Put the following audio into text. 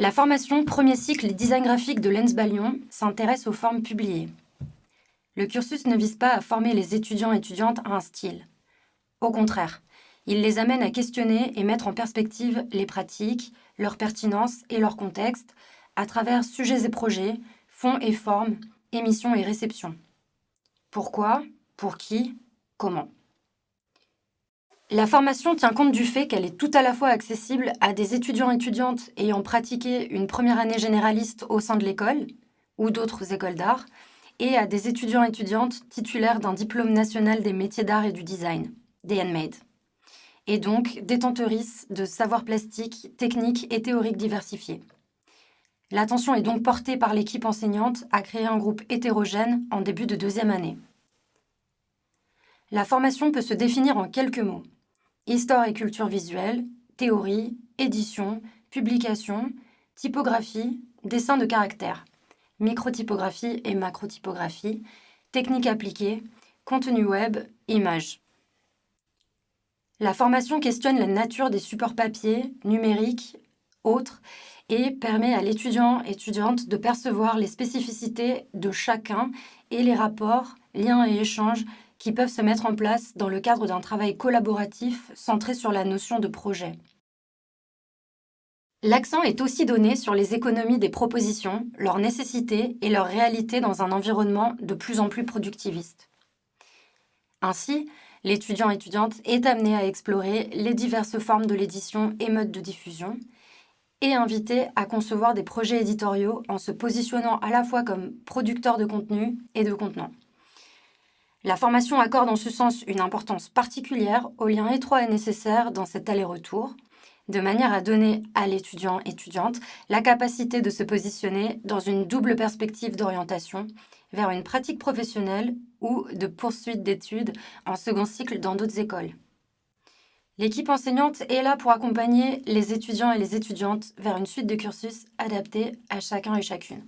La formation premier cycle design graphique de l'ENSBA Lyon s'intéresse aux formes publiées. Le cursus ne vise pas à former les étudiants et étudiantes à un style. Au contraire, il les amène à questionner et mettre en perspective les pratiques, leur pertinence et leur contexte à travers sujets et projets, fonds et formes, émissions et réceptions. Pourquoi ? Pour qui ? Comment ? La formation tient compte du fait qu'elle est tout à la fois accessible à des étudiants et étudiantes ayant pratiqué une première année généraliste au sein de l'école ou d'autres écoles d'art, et à des étudiants et étudiantes titulaires d'un diplôme national des métiers d'art et du design, DNMADE, et donc détentrices de savoirs plastiques, techniques et théoriques diversifiés. L'attention est donc portée par l'équipe enseignante à créer un groupe hétérogène en début de deuxième année. La formation peut se définir en quelques mots. Histoire et culture visuelle, théorie, édition, publication, typographie, dessin de caractère, microtypographie et macrotypographie, technique appliquée, contenu web, images. La formation questionne la nature des supports papier, numériques, autres, et permet à l'étudiant et étudiante de percevoir les spécificités de chacun et les rapports, liens et échanges qui peuvent se mettre en place dans le cadre d'un travail collaboratif centré sur la notion de projet. L'accent est aussi donné sur les économies des propositions, leur nécessité et leur réalité dans un environnement de plus en plus productiviste. Ainsi, l'étudiant-étudiante est amené à explorer les diverses formes de l'édition et modes de diffusion, et invité à concevoir des projets éditoriaux en se positionnant à la fois comme producteur de contenu et de contenant. La formation accorde en ce sens une importance particulière aux liens étroits et nécessaires dans cet aller-retour, de manière à donner à l'étudiant-étudiante la capacité de se positionner dans une double perspective d'orientation vers une pratique professionnelle ou de poursuite d'études en second cycle dans d'autres écoles. L'équipe enseignante est là pour accompagner les étudiants et les étudiantes vers une suite de cursus adaptée à chacun et chacune.